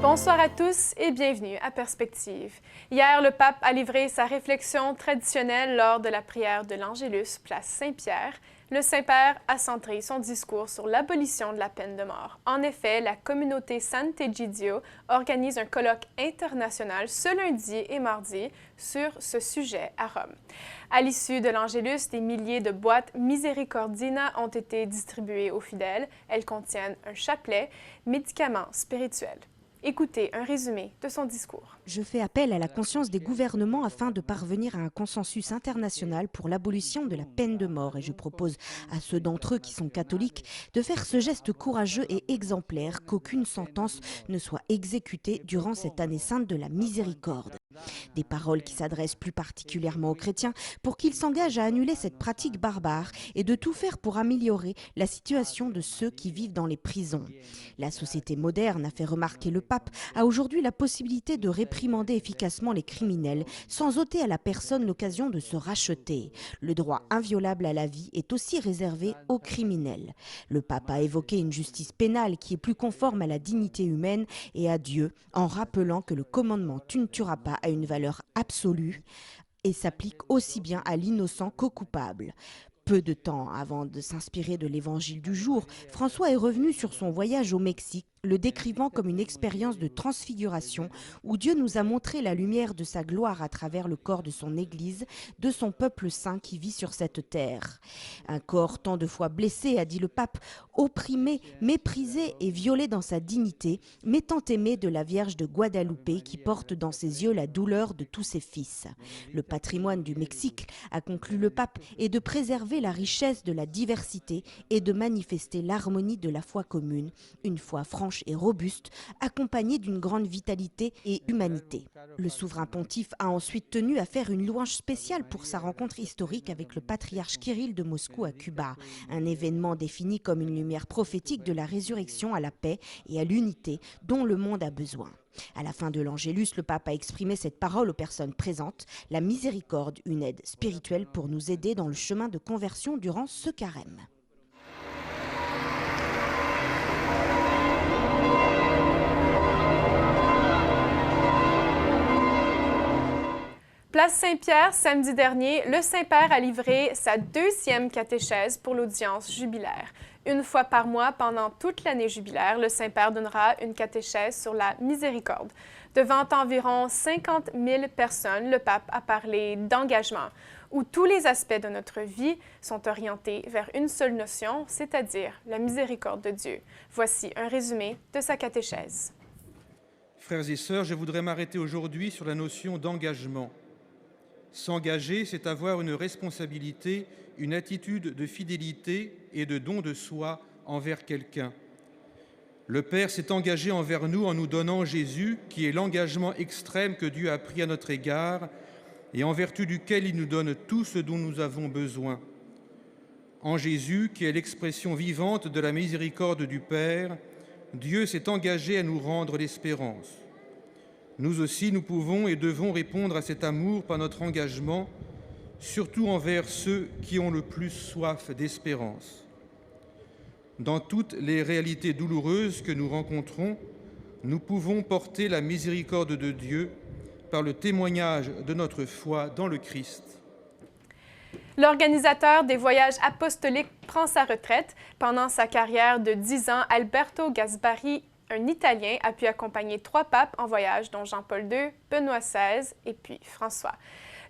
Bonsoir à tous et bienvenue à Perspective. Hier, le pape a livré sa réflexion traditionnelle lors de la prière de l'Angélus, place Saint-Pierre. Le Saint-Père a centré son discours sur l'abolition de la peine de mort. En effet, la communauté Sant'Egidio organise un colloque international ce lundi et mardi sur ce sujet à Rome. À l'issue de l'Angélus, des milliers de boîtes Misericordina ont été distribuées aux fidèles. Elles contiennent un chapelet, médicaments spirituels. Écoutez un résumé de son discours. Je fais appel à la conscience des gouvernements afin de parvenir à un consensus international pour l'abolition de la peine de mort et je propose à ceux d'entre eux qui sont catholiques de faire ce geste courageux et exemplaire qu'aucune sentence ne soit exécutée durant cette année sainte de la miséricorde. Des paroles qui s'adressent plus particulièrement aux chrétiens pour qu'ils s'engagent à annuler cette pratique barbare et de tout faire pour améliorer la situation de ceux qui vivent dans les prisons. La société moderne, a fait remarquer le pape, a aujourd'hui la possibilité de réprimander efficacement les criminels sans ôter à la personne l'occasion de se racheter. Le droit inviolable à la vie est aussi réservé aux criminels. Le pape a évoqué une justice pénale qui est plus conforme à la dignité humaine et à Dieu en rappelant que le commandement « tu ne tueras pas » a une valeur absolue et s'applique aussi bien à l'innocent qu'au coupable. Peu de temps avant de s'inspirer de l'évangile du jour, François est revenu sur son voyage au Mexique, le décrivant comme une expérience de transfiguration où Dieu nous a montré la lumière de sa gloire à travers le corps de son Église, de son peuple saint qui vit sur cette terre. Un corps tant de fois blessé, a dit le pape, opprimé, méprisé et violé dans sa dignité, mais tant aimé de la Vierge de Guadalupe qui porte dans ses yeux la douleur de tous ses fils. Le patrimoine du Mexique, a conclu le pape, est de préserver la richesse de la diversité et de manifester l'harmonie de la foi commune, une foi franche et robuste, accompagnée d'une grande vitalité et humanité. Le souverain pontife a ensuite tenu à faire une louange spéciale pour sa rencontre historique avec le patriarche Kirill de Moscou à Cuba, un événement défini comme une lumière prophétique de la résurrection à la paix et à l'unité dont le monde a besoin. À la fin de l'Angélus, le pape a exprimé cette parole aux personnes présentes, la miséricorde, une aide spirituelle pour nous aider dans le chemin de conversion durant ce carême. Place Saint-Pierre, samedi dernier, le Saint-Père a livré sa deuxième catéchèse pour l'audience jubilaire. Une fois par mois, pendant toute l'année jubilaire, le Saint-Père donnera une catéchèse sur la miséricorde. Devant environ 50 000 personnes, le pape a parlé d'engagement, où tous les aspects de notre vie sont orientés vers une seule notion, c'est-à-dire la miséricorde de Dieu. Voici un résumé de sa catéchèse. Frères et sœurs, je voudrais m'arrêter aujourd'hui sur la notion d'engagement. S'engager, c'est avoir une responsabilité, une attitude de fidélité et de don de soi envers quelqu'un. Le Père s'est engagé envers nous en nous donnant Jésus, qui est l'engagement extrême que Dieu a pris à notre égard et en vertu duquel il nous donne tout ce dont nous avons besoin. En Jésus, qui est l'expression vivante de la miséricorde du Père, Dieu s'est engagé à nous rendre l'espérance. Nous aussi, nous pouvons et devons répondre à cet amour par notre engagement, surtout envers ceux qui ont le plus soif d'espérance. Dans toutes les réalités douloureuses que nous rencontrons, nous pouvons porter la miséricorde de Dieu par le témoignage de notre foi dans le Christ. L'organisateur des voyages apostoliques prend sa retraite. Pendant sa carrière de 10 ans, Alberto Gasparri, un Italien, a pu accompagner 3 papes en voyage, dont Jean-Paul II, Benoît XVI et puis François.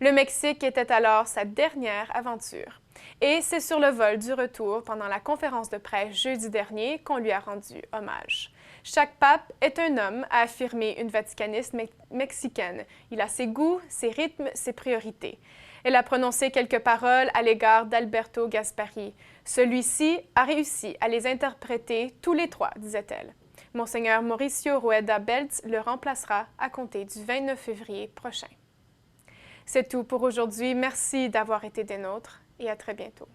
Le Mexique était alors sa dernière aventure. Et c'est sur le vol du retour, pendant la conférence de presse jeudi dernier, qu'on lui a rendu hommage. Chaque pape est un homme, a affirmé une vaticaniste mexicaine. Il a ses goûts, ses rythmes, ses priorités. Elle a prononcé quelques paroles à l'égard d'Alberto Gasparri. Celui-ci a réussi à les interpréter tous les 3, disait-elle. Monseigneur Mauricio Rueda Beltz le remplacera à compter du 29 février prochain. C'est tout pour aujourd'hui. Merci d'avoir été des nôtres et à très bientôt.